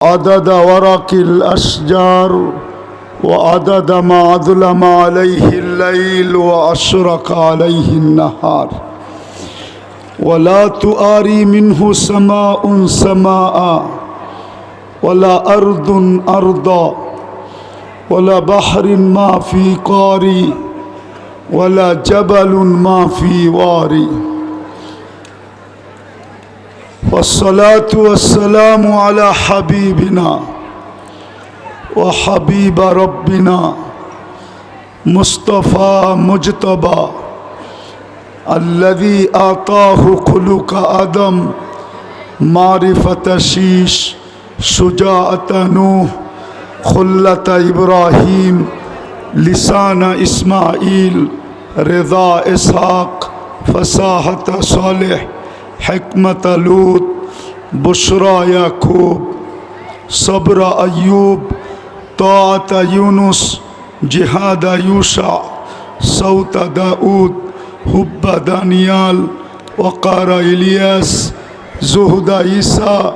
عدد ورق الأشجار وعدد ما أظلم عليه الليل وأشرق عليه النهار ولا تؤاري منه سماء سماء ولا أرض أرضا ولا بحر ما في قاري ولا جبل ما في واري والصلاة والسلام على حبيبنا وحبيب ربنا مصطفى مجتبى الذي أعطاه خلق آدم معرفة شيش شجاعة نوح خلة إبراهيم لسان إسماعيل رضا إسحاق فصاحة صالح حكمة لوط بشرى يعقوب صبر أيوب طاعة يونس جهاد يوشع صوت داود حب دانيال وقار إلياس زهد عيسى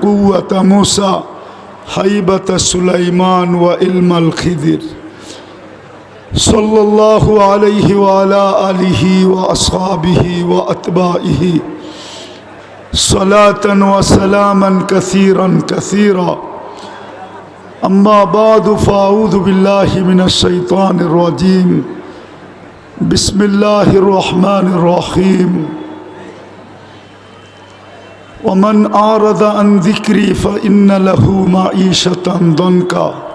قوة موسى هيبة سليمان وعلم الخضر صلى الله عليه وعلى آله وأصحابه وأتباعه صلاة وسلاما كثيرا كثيرا أما بعد فأعوذ بالله من الشيطان الرجيم بسم الله الرحمن الرحيم ومن أعرض عن ذكري فإن له معيشة ضنكا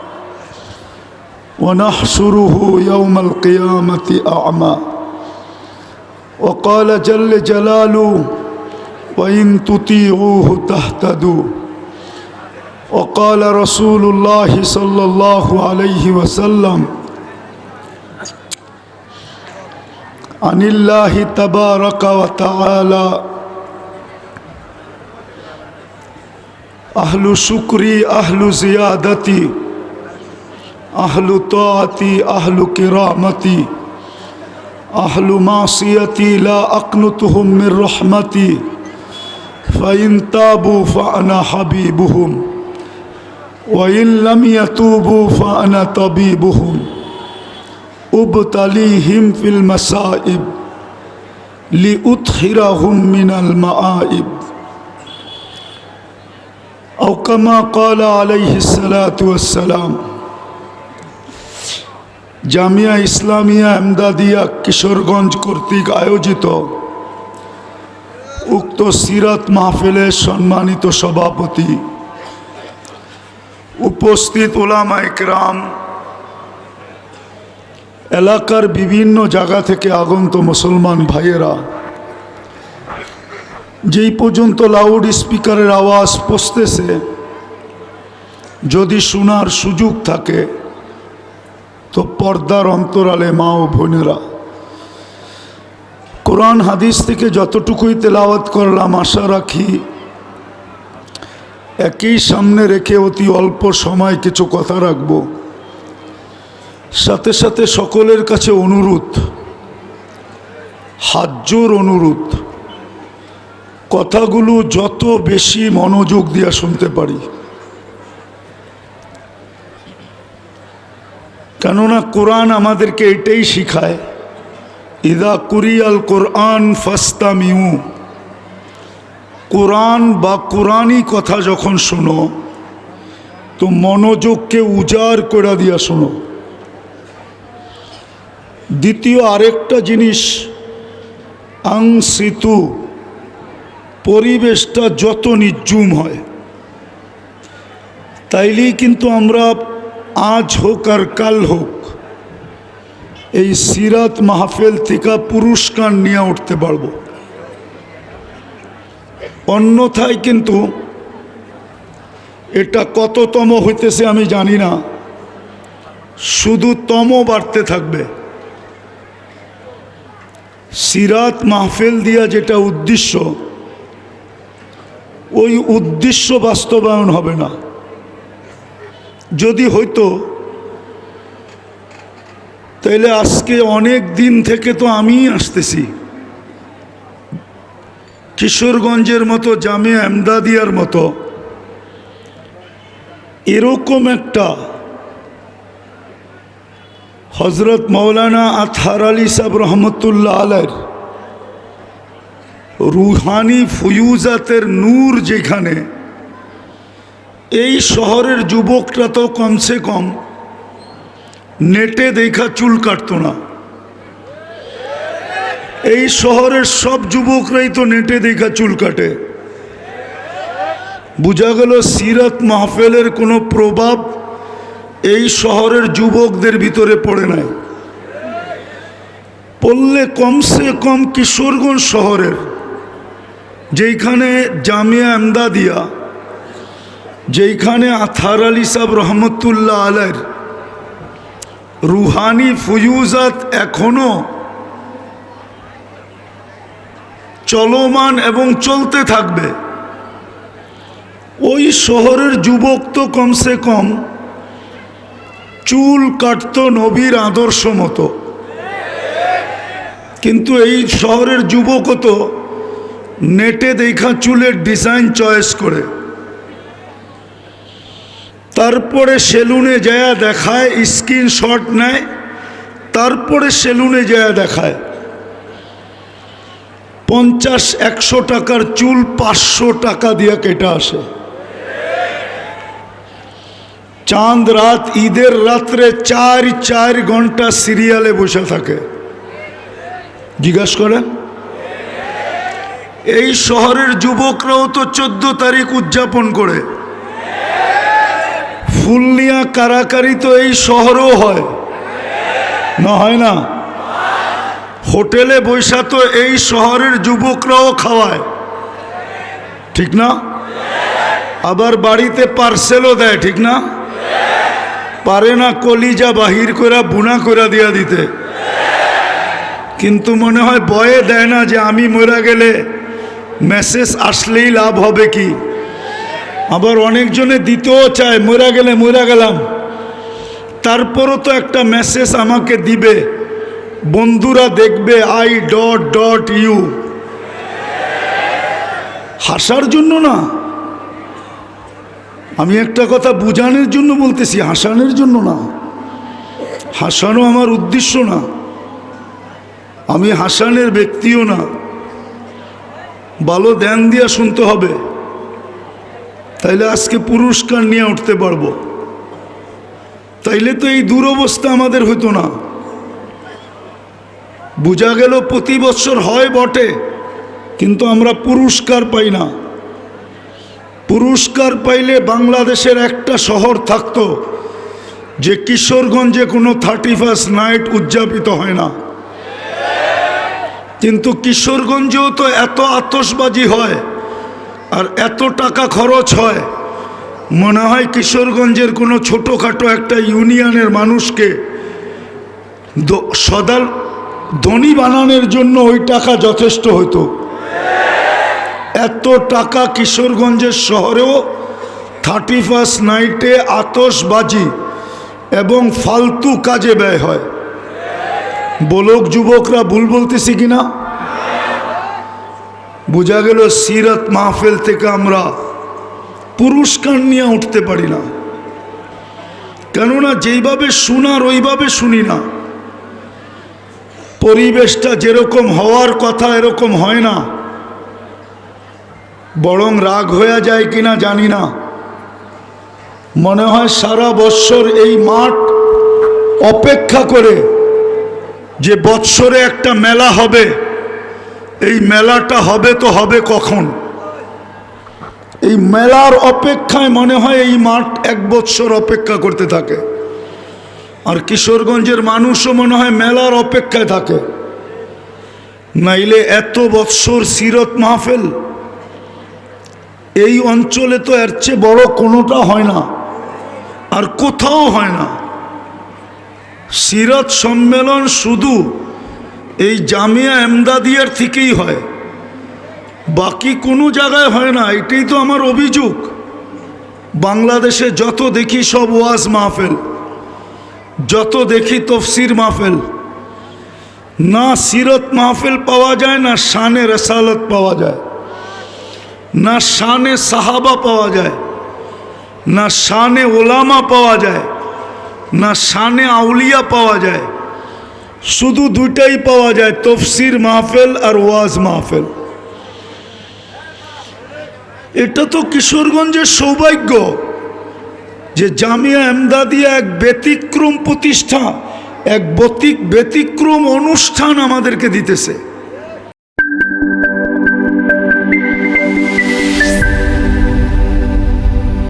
ونحشره يوم القيامة أعمى وقال جل جلاله وإن تطيعوه تهتدوا وقال رسول الله صلى الله عليه وسلم عن الله تبارك وتعالى أهل شكري أهل زيادتي أهل طاعتي أهل كرامتي أهل معصيتي لا أقنطهم من رحمتي فإن تابوا فأنا حبيبهم وإن لم يتوبوا فأنا طبيبهم أبتليهم في المصائب لأطهرهم من المآئب أو كما قال عليه الصلاة والسلام জামিয়া ইসলামিয়া এমদাদিয়া কিশোরগঞ্জ কর্তৃক আয়োজিত উক্ত সিরাত মাহফিলের সম্মানিত সভাপতি উপস্থিত উলামায়ে কেরাম এলাকার বিভিন্ন জায়গা থেকে আগত মুসলমান ভাইয়েরা যেই পর্যন্ত লাউড স্পিকারের আওয়াজ পৌঁছতেছে যদি শোনার সুযোগ থাকে তো পর্দার অন্তরালে মা ও বোনেরা কোরআন হাদিস থেকে যতটুকুই তেলাওয়াত করলাম আশা রাখি একই সামনে রেখে অতি অল্প সময় কিছু কথা রাখব সাথে সাথে সকলের কাছে অনুরোধ হাতজোড় অনুরোধ কথাগুলো যত বেশি মনোযোগ দিয়ে শুনতে পারি কেননা কোরআন আমাদেরকে এটাই শিখায় ইদা কুরিয়াল কোরআন ফাস্তামিউ কোরআন বা কোরআনই কথা যখন শোনো তো মনোযোগকে উজাড় করে দিয়া শোনো দ্বিতীয় আরেকটা জিনিস আংসিতু পরিবেশটা যত নির্জুম হয় তাইলেই কিন্তু আমরা আজ হোক আর কাল হোক এই সিরাত মাহফিল থেকে পুরস্কার নিয়ে উঠতে পারবো অন্যথায় কিন্তু এটা কততম হইতেছে আমি জানি না শুধু তম বাড়তে থাকবে সিরাত মাহফিল দিয়া যেটা উদ্দেশ্য ওই উদ্দেশ্য বাস্তবায়ন হবে না যদি হইতো তাইলে আজকে অনেক দিন থেকে তো আমিই আসতেছি কিশোরগঞ্জের মতো জামিয়া এমদাদিয়ার মতো এরকম একটা হজরত মৌলানা আতহার আলী সাহেব রহমতুল্লাহ আলাইহির রুহানি ফুয়ুজাতের নূর যেখানে, এই শহরের যুবকরা তো কমসে কম নেটে দেখা চুল কাটত না। এই শহরের সব যুবকরাই তো নেটে দেখা চুল কাটে। বোঝা গেল সিরাত মাহফিলের কোনো প্রভাব এই শহরের যুবকদের ভিতরে পড়ে নাই। পড়লে কমসে কম কিশোরগঞ্জ শহরের, যেইখানে জামিয়া এমদাদিয়া, যেইখানে আতহার আলী সাহেব রহমতুল্লাহ আলাইহির রুহানি ফুয়ুজাত এখনো চলমান এবং চলতে থাকবে, ওই শহরের যুবক তো কমসে কম চুল কাটত নবীর আদর্শ মতো। কিন্তু এই শহরের যুবকও তো নেটে দেখা চুলের ডিজাইন চয়েস করে, তারপরে সেলুনে যায়া দেখায়, স্ক্রিনশট নেয়, তারপরে সেলুনে যায়া দেখায়। 50-100 টাকার চুল 500 টাকা দিয়া কেটে আসে। চাঁদ রাত, ঈদের রাত্রে 4 ঘন্টা সিরিয়ালে বসে থাকে। জিজ্ঞাসা করেন, এই শহরের যুবকরাও তো 14 তারিখ উদযাপন করে। ফুলনিয়া কারাকারি তো এই শহরেও হয় না, হয় না? হোটেলে বৈশা তো এই শহরের যুবকরাও খাওয়ায়, ঠিক না? আবার বাড়িতে পার্সেলও দেয়, ঠিক না? পারে না কলিজা বাহির করে বুনা করে দিয়া দিতে, কিন্তু মনে হয় ভয়ে দেয় না যে আমি মরে গেলে মেসেজ আসলেই লাভ হবে কি। আবার অনেকজনে দিতেও চায়, মরে গেলে মরে গেলাম, তারপরও তো একটা মেসেজ আমাকে দিবে, বন্ধুরা দেখবে I.U। হাসার জন্য না, আমি একটা কথা বুঝানোর জন্য বলতেছি, হাসানোর জন্য না। হাসানো আমার উদ্দেশ্য না, আমি হাসানের ব্যক্তিও না। ভালো ধ্যান দিয়া শুনতে হবে, তাইলে আজকে পুরস্কার নিয়ে উঠতে পারবো। তাইলে তো এই দুরবস্থা আমাদের হতো না। বোঝা গেল প্রতি বছর হয় বটে, কিন্তু আমরা পুরস্কার পাই না। পুরস্কার পাইলে বাংলাদেশের একটা শহর থাকতো যে কিশোরগঞ্জে কোনো 31st নাইট উদযাপিত হয় না। কিন্তু কিশোরগঞ্জেও তো এত আতশবাজি হয় আর এত টাকা খরচ হয়, মনে হয় কিশোরগঞ্জের কোনো ছোটোখাটো একটা ইউনিয়নের মানুষকে সদাল ধনী বানানোর জন্য ওই টাকা যথেষ্ট হতো। এত টাকা কিশোরগঞ্জের শহরেও 31st নাইটে আতশবাজি এবং ফালতু কাজে ব্যয় হয়। বলক যুবকরা, ভুল বলতেছি কিনা? বোঝা গেল সিরাত মাহফিল থেকে আমরা পুরস্কার নিয়ে উঠতে পারি না, কেননা যেইভাবে শোনার ওইভাবে শুনি না। পরিবেশটা যেরকম হওয়ার কথা এরকম হয় না, বরং রাগ হয়ে যায় কিনা জানি না। মনে হয় সারা বৎসর এই মাঠ অপেক্ষা করে যে বৎসরে একটা মেলা হবে, এই মেলাটা হবে তো হবে কখন। এই মেলার অপেক্ষায় মনে হয় এই মাঠ 1 বৎসর অপেক্ষা করতে থাকে। আর কিশোরগঞ্জের মানুষও মনে হয় মেলার অপেক্ষায় থাকে, নাইলে এত বৎসর সিরত মাহফিল এই অঞ্চলে তো এর চেয়ে বড় কোনোটা হয় না, আর কোথাও হয় না। সিরাত সম্মেলন শুধু এই জামিয়া এমদাদিয়ার থেকেই হয়, বাকি কোনো জায়গায় হয় না। এটাই তো আমার অভিযোগ। বাংলাদেশে যত দেখি সব ওয়াজ মাহফিল, যত দেখি তফসির মাহফিল, না সিরত মাহফিল পাওয়া যায়, না শানে রসালত পাওয়া যায়, না শানে সাহাবা পাওয়া যায়। না শানে ওলামা পাওয়া যায়, না শানে আউলিয়া পাওয়া যায়, শুধু দুইটাই পাওয়া যায়, তফসির মাহফিল আর ওয়াজ মাহফিল। এটা তো কিশোরগঞ্জের সৌভাগ্য যে জামিয়া এমদাদিয়া এক ব্যতিক্রম প্রতিষ্ঠা, এক ব্যতিক্রম অনুষ্ঠান আমাদেরকে দিতেছে।